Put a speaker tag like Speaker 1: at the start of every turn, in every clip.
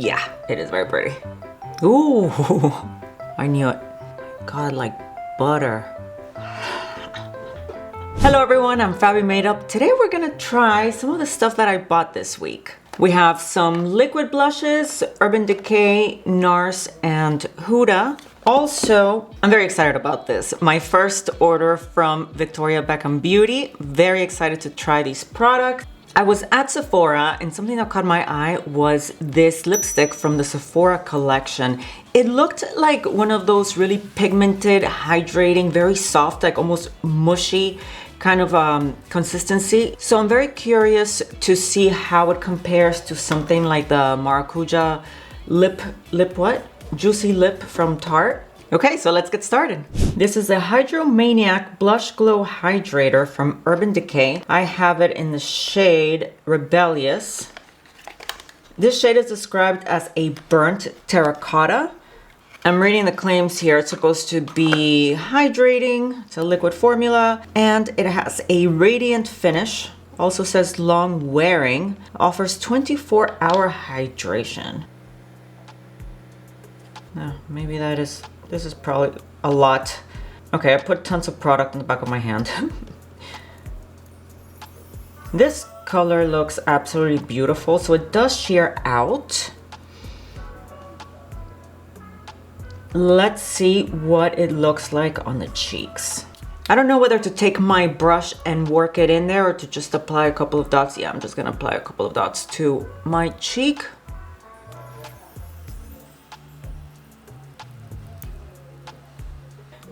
Speaker 1: Yeah, it is very pretty. Ooh, I knew it. God, like butter. Hello everyone, I'm Fabi Makeup. Today we're gonna try some of the stuff that I bought this week. We have some liquid blushes, Urban Decay, NARS, and Huda. Also, I'm very excited about this. My first order from Victoria Beckham Beauty. Very excited to try these products. I was at Sephora and something that caught my eye was this lipstick from the Sephora collection. It looked like one of those really pigmented, hydrating, very soft, like almost mushy kind of consistency. So I'm very curious to see how it compares to something like the Maracuja Juicy Lip from Tarte. Okay, so let's get started. This is a Hydromaniac Blush Glow Hydrator from Urban Decay. I have it in the shade Rebellious. This shade is described as a burnt terracotta. I'm reading the claims here. It's supposed to be hydrating. It's a liquid formula and it has a radiant finish. Also says long wearing. Offers 24-hour hydration. Maybe this is probably a lot. Okay, I put tons of product in the back of my hand. This color looks absolutely beautiful. So it does sheer out. Let's see what it looks like on the cheeks. I don't know whether to take my brush and work it in there or to just apply a couple of dots. Yeah, I'm just gonna apply a couple of dots to my cheek.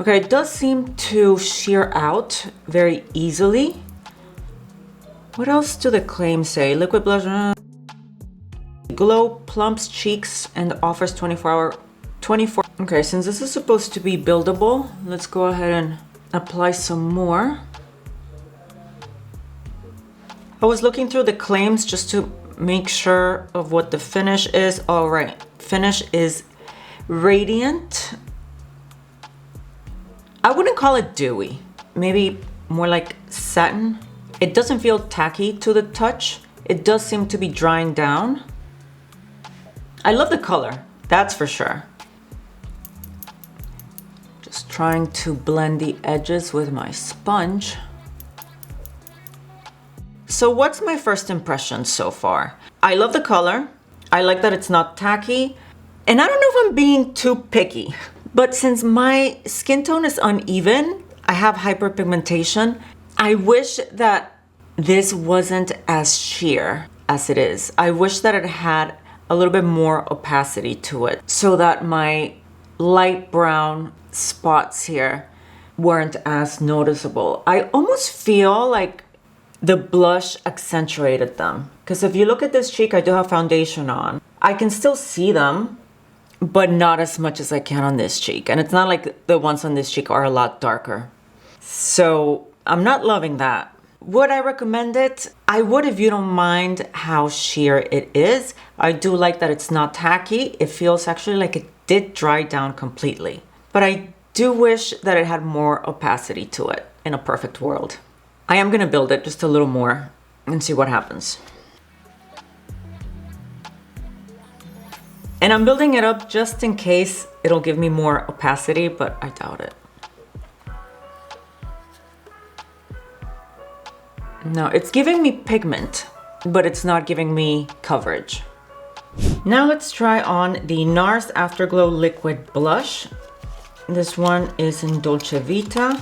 Speaker 1: Okay, it does seem to sheer out very easily. What else do the claims say? Liquid blush, glow plumps cheeks and offers 24. Okay, since this is supposed to be buildable, let's go ahead and apply some more. I was looking through the claims just to make sure of what the finish is. All right, finish is radiant. I wouldn't call it dewy, maybe more like satin. It doesn't feel tacky to the touch. It does seem to be drying down. I love the color, that's for sure. Just trying to blend the edges with my sponge. So what's my first impression so far? I love the color. I like that it's not tacky. And I don't know if I'm being too picky, but since my skin tone is uneven, I have hyperpigmentation, I wish that this wasn't as sheer as it is. I wish that it had a little bit more opacity to it so that my light brown spots here weren't as noticeable. I almost feel like the blush accentuated them. Because if you look at this cheek, I do have foundation on. I can still see them, but not as much as I can on this cheek. And it's not like the ones on this cheek are a lot darker. So I'm not loving that. Would I recommend it? I would if you don't mind how sheer it is. I do like that it's not tacky. It feels actually like it did dry down completely. But I do wish that it had more opacity to it in a perfect world. I am gonna build it just a little more and see what happens. And I'm building it up just in case it'll give me more opacity, but I doubt it. No, it's giving me pigment, but it's not giving me coverage. Now let's try on the NARS Afterglow Liquid Blush. This one is in Dolce Vita.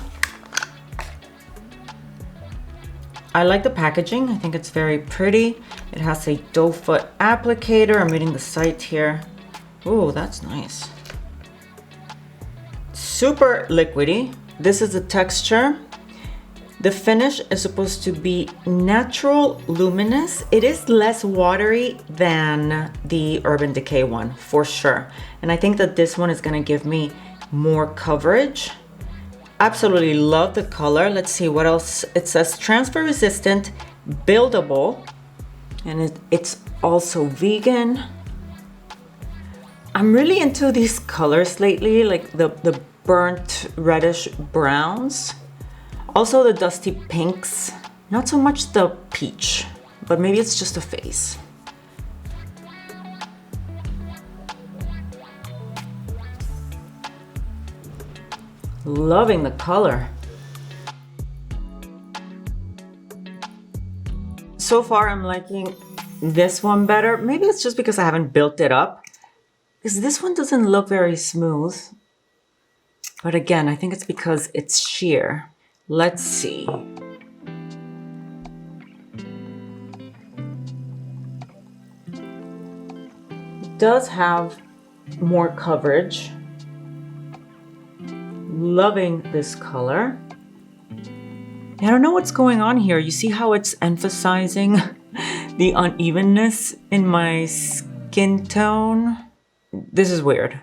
Speaker 1: I like the packaging. I think it's very pretty. It has a doe foot applicator. I'm reading the site here. Oh, that's nice. Super liquidy. This is the texture. The finish is supposed to be natural luminous. It is less watery than the Urban Decay one, for sure. And I think that this one is gonna give me more coverage. Absolutely love the color. Let's see what else. It says transfer resistant, buildable, and it's also vegan. I'm really into these colors lately, like the burnt reddish browns. Also the dusty pinks. Not so much the peach, but maybe it's just a face. Loving the color. So far, I'm liking this one better. Maybe it's just because I haven't built it up, because this one doesn't look very smooth. But again, I think it's because it's sheer. Let's see. It does have more coverage. Loving this color. I don't know what's going on here. You see how it's emphasizing the unevenness in my skin tone? This is weird.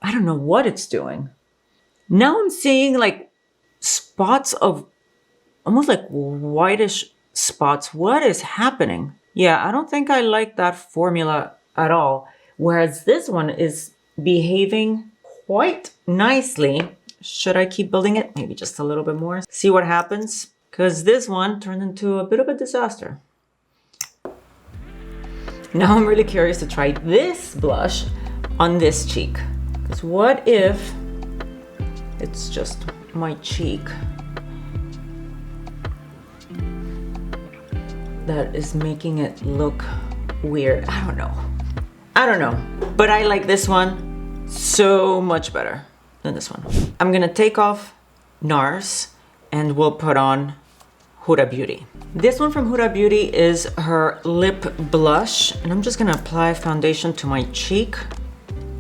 Speaker 1: I don't know what it's doing. Now I'm seeing like spots of almost like whitish spots. What is happening? Yeah, I don't think I like that formula at all. Whereas this one is behaving quite nicely. Should I keep building it? Maybe just a little bit more. See what happens. Because this one turned into a bit of a disaster. Now I'm really curious to try this blush on this cheek. Because what if it's just my cheek that is making it look weird? I don't know. But I like this one so much better than this one. I'm gonna take off NARS and we'll put on Huda Beauty. This one from Huda Beauty is her lip blush, and I'm just gonna apply foundation to my cheek,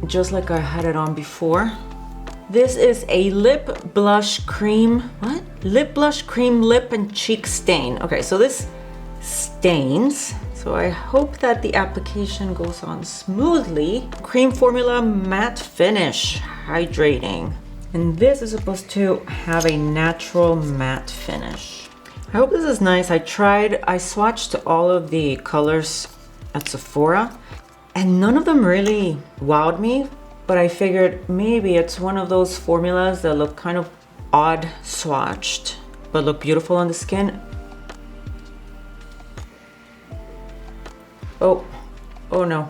Speaker 1: just like I had it on before. This is a lip blush cream, what? Lip blush cream lip and cheek stain. Okay, so this stains, so I hope that the application goes on smoothly. Cream formula matte finish, hydrating. And this is supposed to have a natural matte finish. I hope this is nice. I swatched all of the colors at Sephora and none of them really wowed me, but I figured maybe it's one of those formulas that look kind of odd swatched, but look beautiful on the skin. Oh no.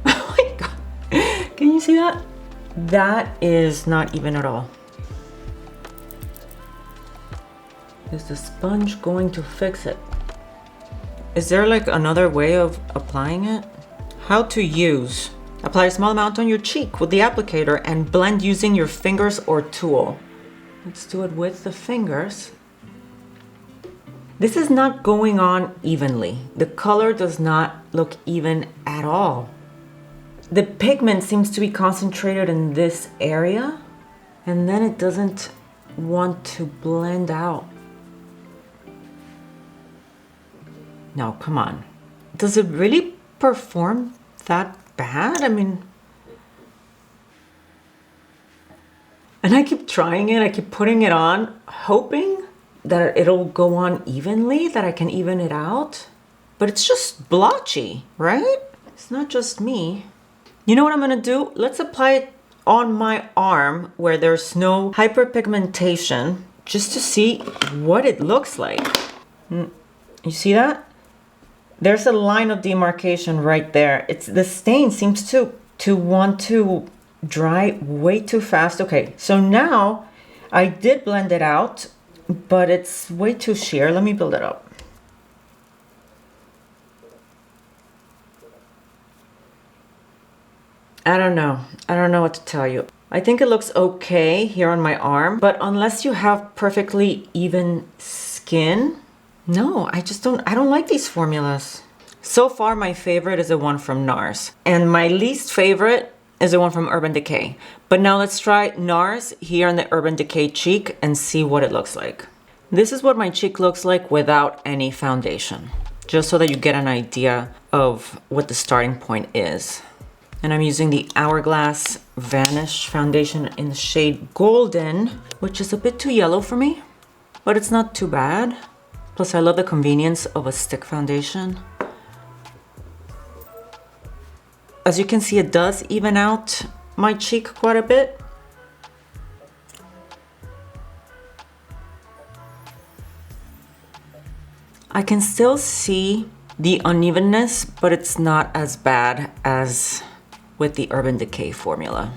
Speaker 1: Oh my God. Can you see that? That is not even at all. Is the sponge going to fix it? Is there like another way of applying it? How to use. Apply a small amount on your cheek with the applicator and blend using your fingers or tool. Let's do it with the fingers. This is not going on evenly. The color does not look even at all. The pigment seems to be concentrated in this area, and then it doesn't want to blend out. No, come on. Does it really perform that bad? I mean, and I keep trying it, I keep putting it on, hoping that it'll go on evenly, that I can even it out. But it's just blotchy, right? It's not just me. You know what I'm gonna do? Let's apply it on my arm where there's no hyperpigmentation, just to see what it looks like. You see that? There's a line of demarcation right there. The stain seems to want to dry way too fast. Okay, so now I did blend it out, but it's way too sheer. Let me build it up. I don't know what to tell you. I think it looks okay here on my arm, but unless you have perfectly even skin, no, I don't like these formulas. So far, my favorite is the one from NARS, and my least favorite is the one from Urban Decay. But now let's try NARS here on the Urban Decay cheek and see what it looks like. This is what my cheek looks like without any foundation, just so that you get an idea of what the starting point is. And I'm using the Hourglass Vanish foundation in the shade Golden, which is a bit too yellow for me, but it's not too bad. Plus, I love the convenience of a stick foundation. As you can see, it does even out my cheek quite a bit. I can still see the unevenness, but it's not as bad as with the Urban Decay formula.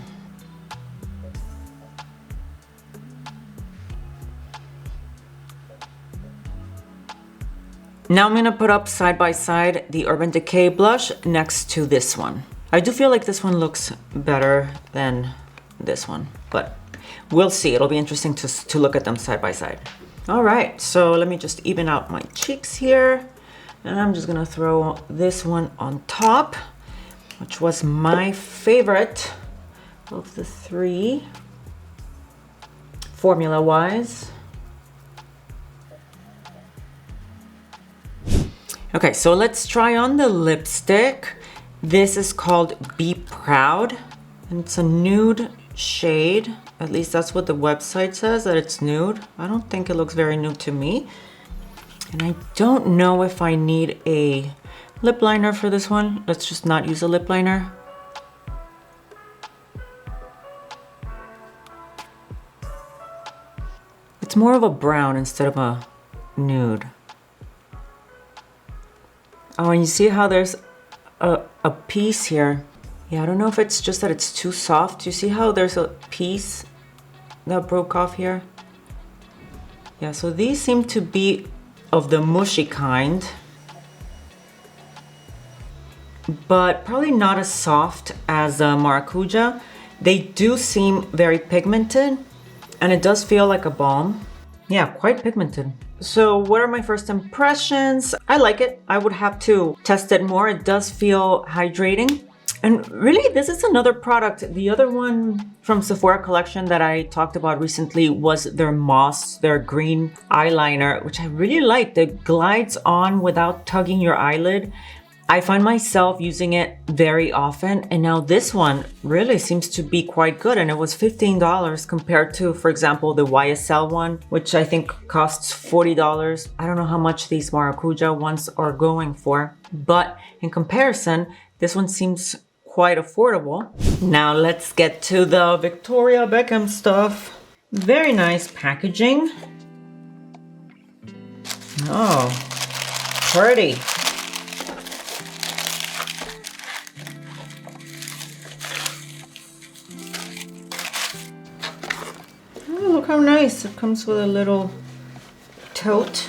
Speaker 1: Now I'm gonna put up side by side the Urban Decay blush next to this one. I do feel like this one looks better than this one, but we'll see. It'll be interesting to look at them side by side. All right, so let me just even out my cheeks here. And I'm just gonna throw this one on top, which was my favorite of the three, formula-wise. Okay, so let's try on the lipstick. This is called Be Proud, and it's a nude shade. At least that's what the website says, that it's nude. I don't think it looks very nude to me. And I don't know if I need a lip liner for this one. Let's just not use a lip liner. It's more of a brown instead of a nude. Oh, and you see how there's a piece here. Yeah, I don't know if it's just that it's too soft. You see how there's a piece that broke off here? Yeah, so these seem to be of the mushy kind, but probably not as soft as Maracuja. They do seem very pigmented, and it does feel like a balm. Yeah, quite pigmented. So what are my first impressions? I like it. I would have to test it more. It does feel hydrating. And really, this is another product. The other one from Sephora collection that I talked about recently was their Moss, their green eyeliner, which I really liked. It glides on without tugging your eyelid. I find myself using it very often, and now this one really seems to be quite good, and it was $15 compared to, for example, the YSL one, which I think costs $40. I don't know how much these Maracuja ones are going for, but in comparison, this one seems quite affordable. Now let's get to the Victoria Beckham stuff. Very nice packaging. Oh, pretty. Oh, look how nice. It comes with a little tote.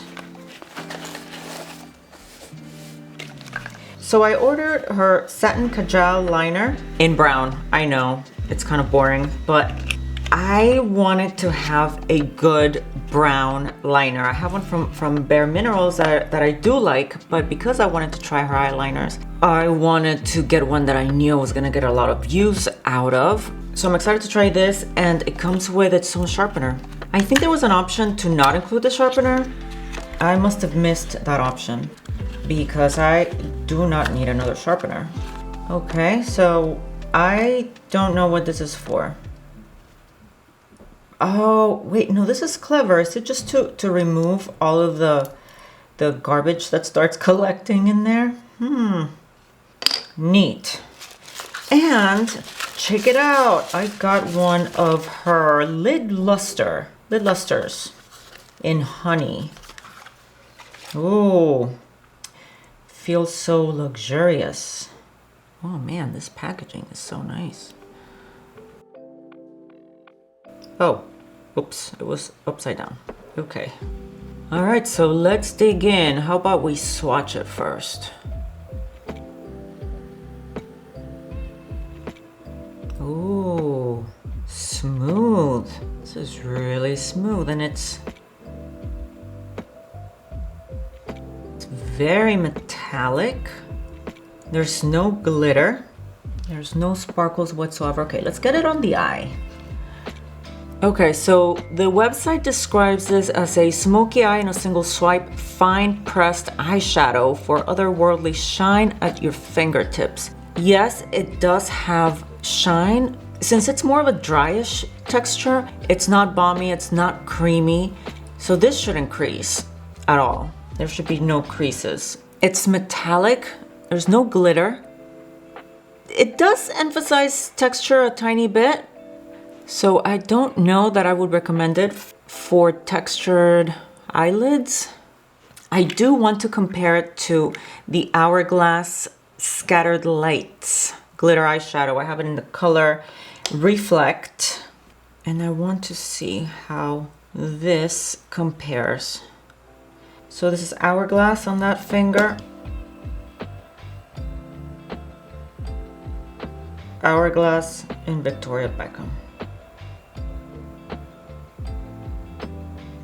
Speaker 1: So I ordered her Satin Kajal liner in brown. I know, it's kind of boring, but I wanted to have a good brown liner. I have one from Bare Minerals that I do like, but because I wanted to try her eyeliners, I wanted to get one that I knew I was gonna get a lot of use out of. So I'm excited to try this, and it comes with its own sharpener. I think there was an option to not include the sharpener. I must have missed that option because I do not need another sharpener. Okay, so I don't know what this is for. Oh, wait, no, this is clever. Is it just to remove all of the garbage that starts collecting in there? Neat. And check it out. I got one of her lid lusters in honey. Ooh, feels so luxurious. Oh man, this packaging is so nice. Oh, oops, it was upside down. Okay. All right, so let's dig in. How about we swatch it first? Ooh, smooth. This is really smooth, and it's very metallic. There's no glitter. There's no sparkles whatsoever. Okay, let's get it on the eye. Okay, so the website describes this as a smoky eye in a single swipe, fine pressed eyeshadow for otherworldly shine at your fingertips. Yes, it does have shine. Since it's more of a dryish texture, it's not balmy, it's not creamy. So this shouldn't crease at all. There should be no creases. It's metallic, there's no glitter. It does emphasize texture a tiny bit. So I don't know that I would recommend it for textured eyelids. I do want to compare it to the Hourglass Scattered Lights glitter eyeshadow. I have it in the color Reflect, and I want to see how this compares. So this is Hourglass on that finger. Hourglass in Victoria Beckham.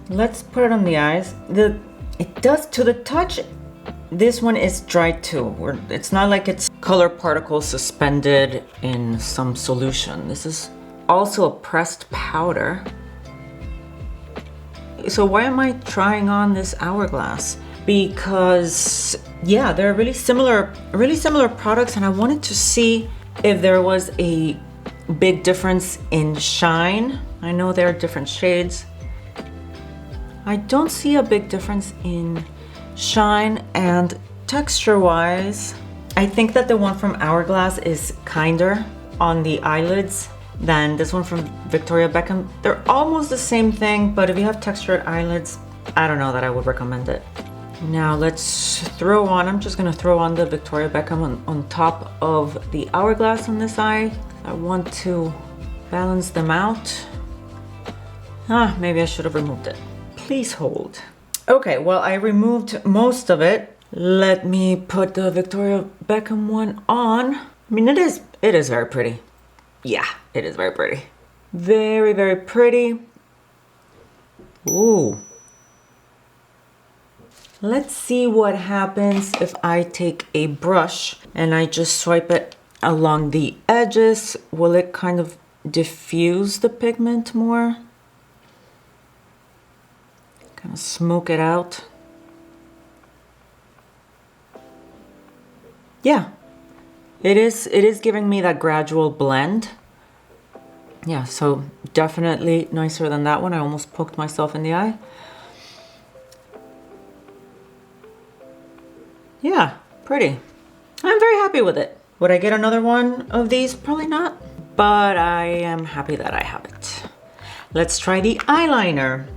Speaker 1: Let's put it on the eyes. It does, to the touch, this one is dry too. It's not like it's color particles suspended in some solution. This is also a pressed powder. So why am I trying on this Hourglass? Because yeah, they're really similar products, and I wanted to see if there was a big difference in shine. I know there are different shades. I don't see a big difference in shine, and texture-wise, I think that the one from Hourglass is kinder on the eyelids than this one from Victoria Beckham. They're almost the same thing, but if you have textured eyelids, I don't know that I would recommend it. Now let's throw on, I'm just gonna throw on the Victoria Beckham on top of the Hourglass on this eye. I want to balance them out. Maybe I should have removed it. Please hold. Okay, well, I removed most of it. Let me put the Victoria Beckham one on. I mean, it is very pretty. Yeah, it is very pretty. Very, very pretty. Ooh. Let's see what happens if I take a brush and I just swipe it along the edges. Will it kind of diffuse the pigment more? Kind of smoke it out. Yeah, it is giving me that gradual blend. Yeah, so definitely nicer than that one. I almost poked myself in the eye. Yeah, pretty. I'm very happy with it. Would I get another one of these? Probably not, but I am happy that I have it. Let's try the eyeliner.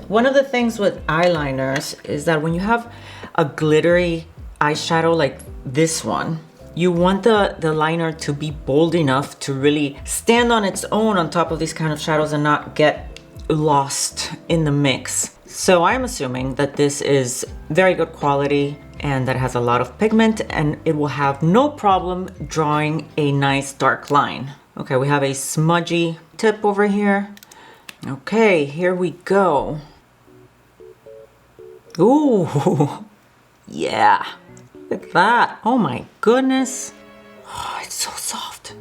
Speaker 1: One of the things with eyeliners is that when you have a glittery eyeshadow like this one, you want the liner to be bold enough to really stand on its own on top of these kind of shadows and not get lost in the mix. So I'm assuming that this is very good quality and that it has a lot of pigment, and it will have no problem drawing a nice dark line. Okay, we have a smudgy tip over here. Okay, here we go. Ooh, yeah, look at that. Oh my goodness. Oh, it's so soft.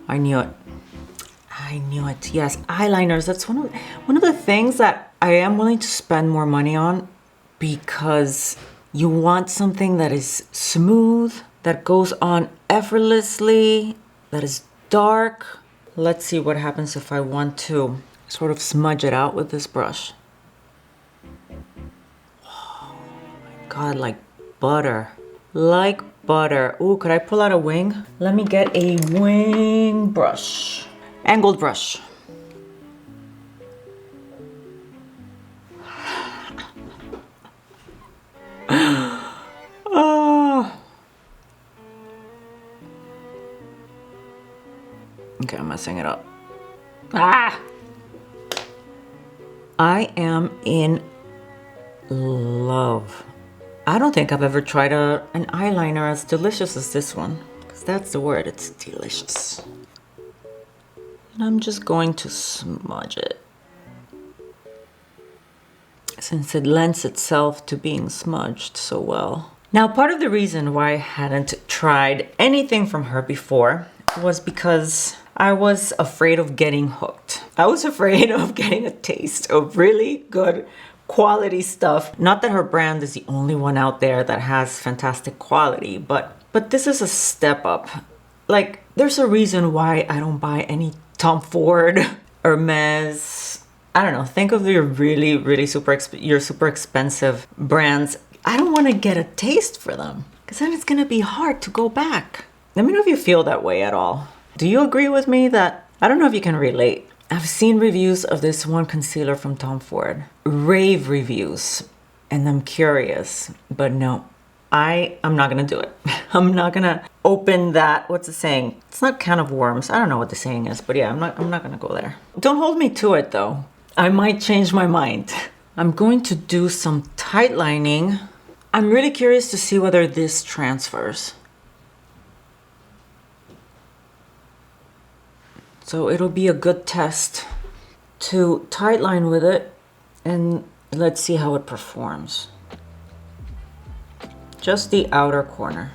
Speaker 1: I knew it. I knew it. Yes, eyeliners. That's one of the things that I am willing to spend more money on, because you want something that is smooth, that goes on effortlessly, that is dark. Let's see what happens if I want to sort of smudge it out with this brush. Oh my God, like butter. Like butter. Ooh, could I pull out a wing? Let me get a wing brush. Angled brush. Oh. Okay, I'm messing it up. Ah! I am in love. I don't think I've ever tried an eyeliner as delicious as this one, because that's the word, it's delicious. And I'm just going to smudge it, since it lends itself to being smudged so well. Now, part of the reason why I hadn't tried anything from her before was because I was afraid of getting hooked. I was afraid of getting a taste of really good quality stuff. Not that her brand is the only one out there that has fantastic quality, but this is a step up. Like, there's a reason why I don't buy any Tom Ford, Hermes. I don't know, think of your really super expensive brands. I don't want to get a taste for them, because then it's going to be hard to go back. Let me know if you feel that way at all. Do you agree with me that, I don't know if you can relate. I've seen reviews of this one concealer from Tom Ford. Rave reviews. And I'm curious, but no, I'm not going to do it. I'm not going to open that, what's the saying? It's not can of worms. I don't know what the saying is, but yeah, I'm not going to go there. Don't hold me to it though. I might change my mind. I'm going to do some tight lining. I'm really curious to see whether this transfers. So it'll be a good test to tight line with it, and let's see how it performs. Just the outer corner.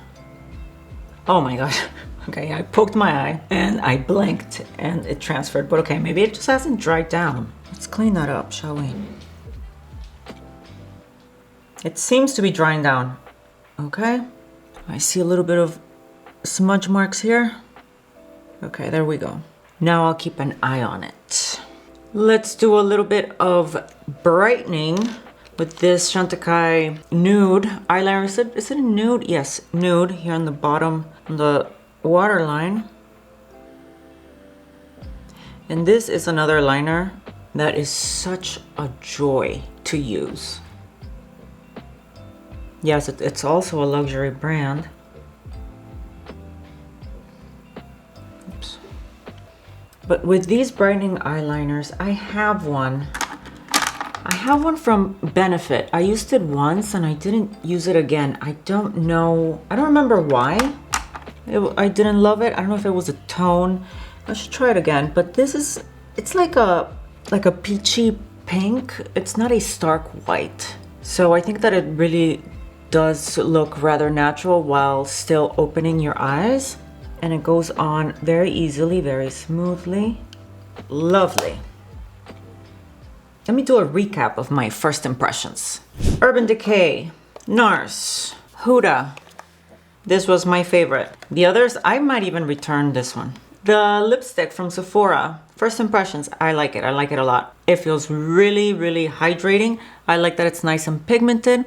Speaker 1: Oh my gosh. Okay, I poked my eye and I blinked and it transferred, but okay, maybe it just hasn't dried down. Let's clean that up, shall we? It seems to be drying down. Okay, I see a little bit of smudge marks here. Okay, there we go. Now I'll keep an eye on it. Let's do a little bit of brightening with this Decay nude eyeliner. Is it a nude? Yes, nude here on the bottom, on the waterline. And this is another liner that is such a joy to use. Yes, it's also a luxury brand. Oops. But with these brightening eyeliners, I have one from Benefit. I used it once and I didn't use it again. I don't know, I don't remember why. I didn't love it. I don't know if it was a tone. I should try it again. But this is, it's like a peachy pink. It's not a stark white. So I think that it really does look rather natural while still opening your eyes. And it goes on very easily, very smoothly. Lovely. Let me do a recap of my first impressions. Urban Decay, NARS, Huda. This was my favorite. The others, I might even return this one. The lipstick from Sephora, first impressions, I like it. I like it a lot. It feels really, really hydrating. I like that it's nice and pigmented.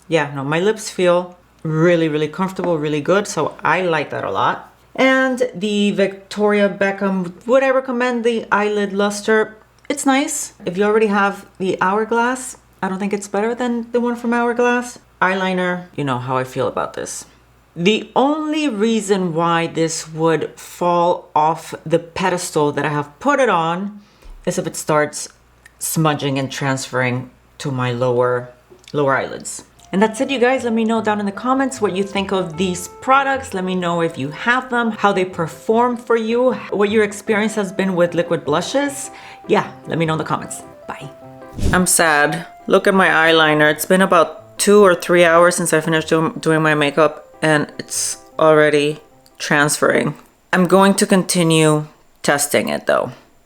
Speaker 1: Yeah, no, my lips feel really, really comfortable, really good. So I like that a lot. And the Victoria Beckham, would I recommend the eyelid luster? It's nice. If you already have the Hourglass, I don't think it's better than the one from Hourglass. Eyeliner, you know how I feel about this. The only reason why this would fall off the pedestal that I have put it on is if it starts smudging and transferring to my lower eyelids. And that's it, you guys. Let me know down in the comments what you think of these products. Let me know if you have them, how they perform for you, what your experience has been with liquid blushes. Yeah, let me know in the comments. Bye. I'm sad. Look at my eyeliner. It's been about 2 or 3 hours since I finished doing my makeup, and it's already transferring. I'm going to continue testing it though.